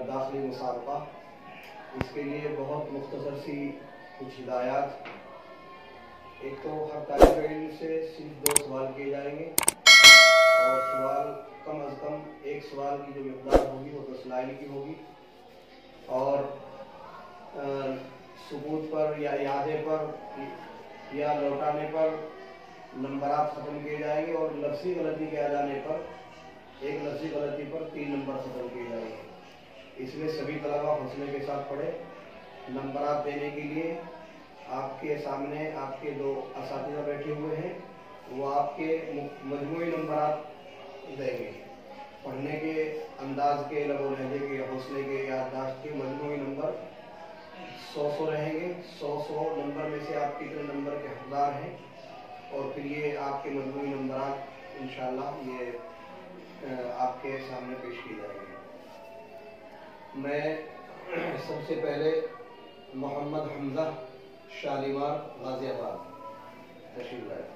दाखिली मुसाबका। इसके लिए बहुत मुख्तसर सी कुछ हिदायत। एक तो हर तालिब इल्म से सिर्फ 2 सवाल किए जाएंगे और सवाल कम अज़ कम एक सवाल की जो मिक़दार होगी वो 10 लाइन की होगी और सुबूत पर या यादे पर या लौटाने पर नंबरात ख़त्म किए जाएंगे और लफ्ज़ी गलती के आ जाने पर एक लफ्ज़ी गलती पर 3 नंबर ख़त्म किए जाएंगे। इसलिए सभी तलबा हौसले के साथ पढ़े। नंबरात देने के लिए आपके सामने आपके 2 असातिज़ा बैठे हुए हैं, वो आपके मजमूई नंबरात देंगे। पढ़ने के अंदाज के, लबो लहजे के, हौसले के, याददाश्त के मजमूई नंबर 100 रहेंगे। 100 नंबर में से आप कितने नंबर के हकदार हैं और फिर ये आपके मजमूई नंबरात इंशाअल्लाह ये आपके सामने पेश किए जाएंगे। मैं सबसे पहले मोहम्मद हमजा शालीमार गाज़ियाबाद तशरीफ़ लाए।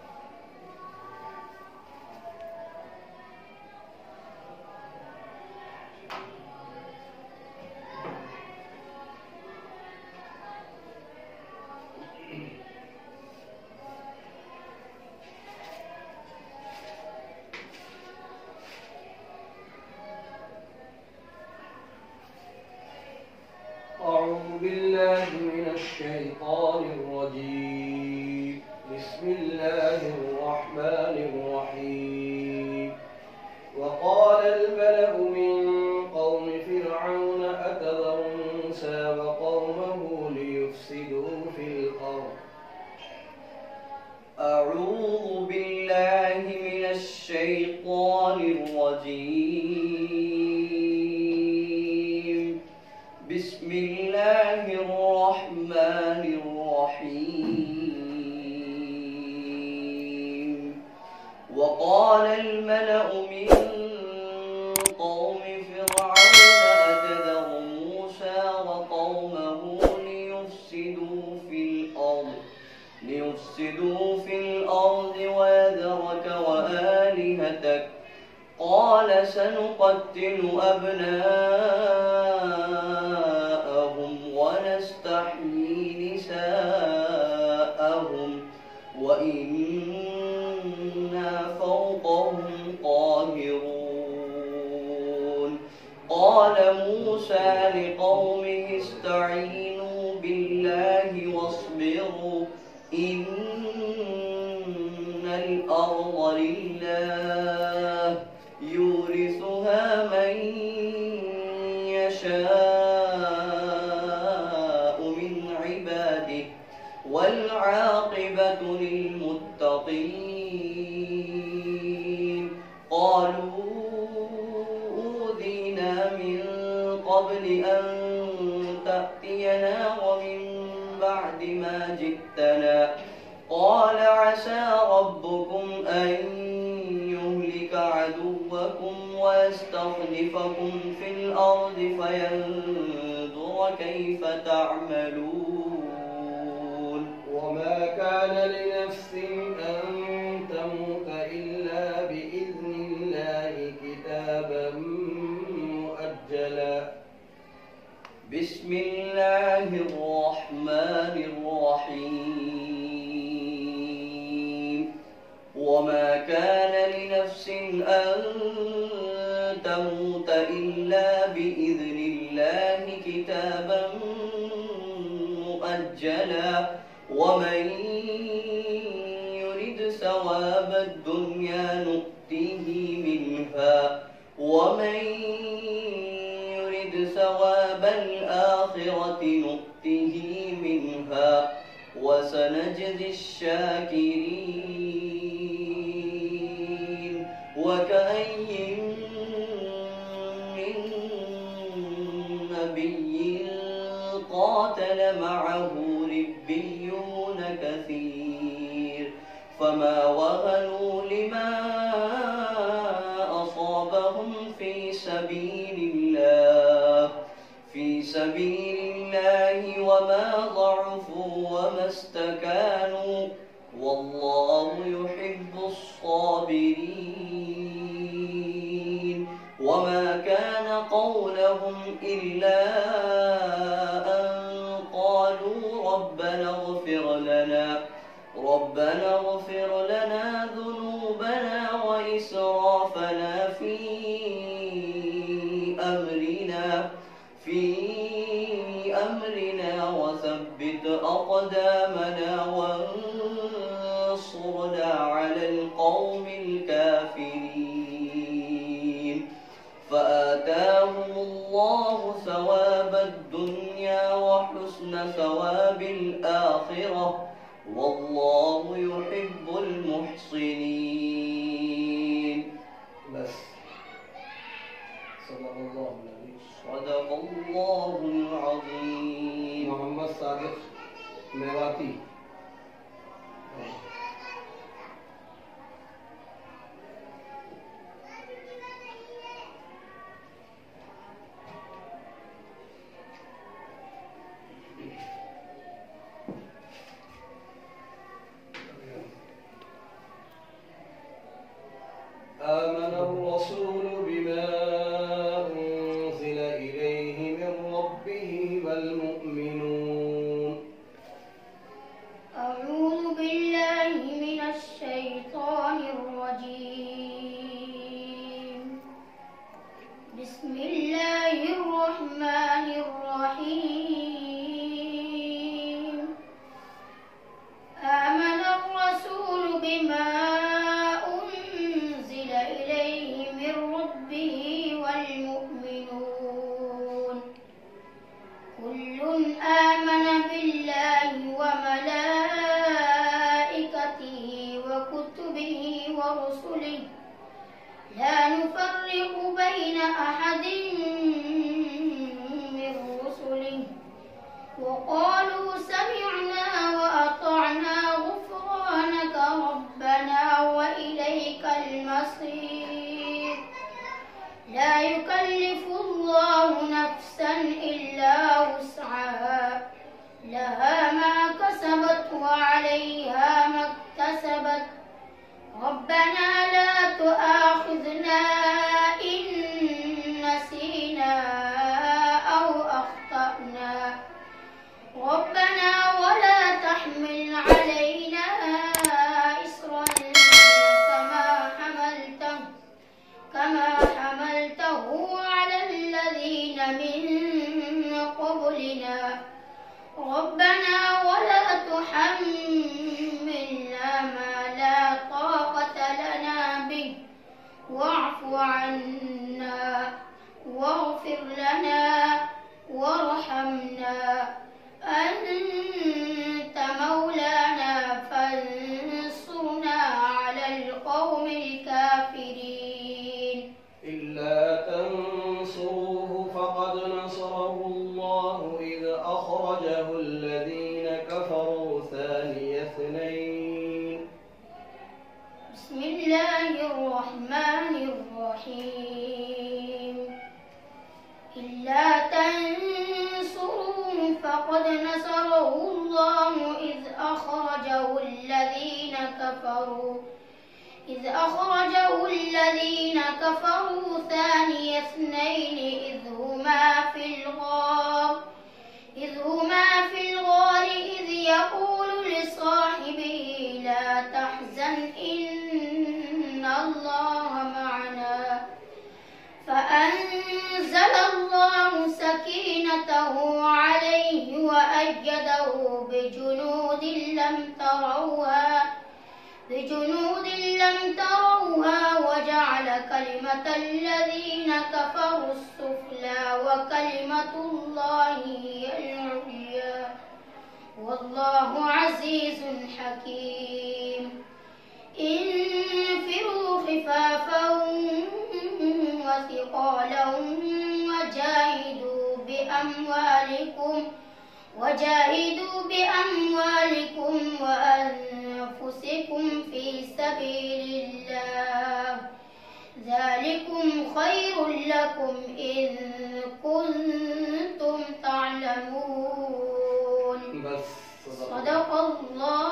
أعوذ بالله من الشيطان الرجيم بسم الله الرحمن الرحيم وقال الملأ من قوم فرعون أتذر موسى وقومه ليفسدوا في الأرض. أعوذ بالله من الشيطان الرجيم بسم الله الرحمن الرحيم وقال الملأ من قوم فرعون أتذر موسى وقومه ليفسدوا في الأرض ويذرك وآلهتك قال سنقتل أبناءهم ونستحيي نساءهم وإنا فوقهم قاهرون. قال موسى لقومه استعينوا بالله واصبروا إن الأرض لله يورثها من يشاء من عباده والعاقبة للمتقين. قالوا أوذينا من قبل أن تأتينا ومن بعد ما جئتنا قال عسى ربكم أن يهلك عدوكم ويستخلفكم في الأرض فينظر كيف تعملون. وما كان لنفس أن تموت إلا بإذن الله كتابا مؤجلا. بسم الله الرحمن الرحيم وما كان لنفس أن تموت إلا بإذن الله كتابا مؤجلا ومن يرد ثواب الدنيا نؤته منها ومن يرد ثواب الآخرة نؤته منها وسنجزي الشاكرين. وكأي من نبي قاتل معه ربيون كثير فما وهنوا لما أصابهم في سبيل الله وما ضعفوا وما استكانوا والله يحب الصابرين. وما كان قولهم إلا أن قالوا ربنا اغفر لنا ذنوبنا وإسرافنا في أمرنا وثبت أقدامنا وانصرنا على القوم الكافرين فآتاهم الله ثواب الدنيا وحسن ثواب الآخرة والله يحب المحسنين. بس صدق الله العظيم. صدق الله العظيم. मोहम्मद सादिक मेवाती। آمن الرسول بما أنزل إليه من ربه والمؤمنون. أعوذ بالله من الشيطان الرجيم. بسم الله الرحمن الرحيم. آمن الرسول بما أنزل إليه من ربه والمؤمنون كل آمن بالله وملائكته وكتبه ورسله لا نفرق بين أحد من رسله وقالوا سمعنا وأطعنا غفرانك ربنا وإليك المصير. لا يكلف الله نفسا إلا وسعها لها ما كسبت وعليها ما اكتسبت ربنا لا تؤاخذنا إن نسينا أو أخطأنا ربنا ولا تحمل علينا إصرا كما حملته على الذين من قبلنا ربنا ولا تحملنا ما لا طاقة لنا به واعف عنا واغفر لنا وارحمنا أنت مولانا فانصرنا على القوم الكافرين. إلا تنصروه فقد نصره الله إذ أخرجه الذين كفروا ثاني اثنين. بسم الله الرحمن الرحيم. إلا تنصروه فقد نصره الله إذ أخرجه الذين كفروا ثاني اثنين إذ هما في الغار إذ يقول لصاحبه لا تحزن إن الله معنا فأنزل الله سكينته عليه وأيده بجنود لم تروها وجعل كلمة الذين كفروا السفلى وكلمة الله هي العليا والله عزيز حكيم. انفروا خفافا وثقالا وجاهدوا بأموالكم وأنفسكم في سبيل الله ذلكم خير لكم إن كنتم تعلمون. صدق الله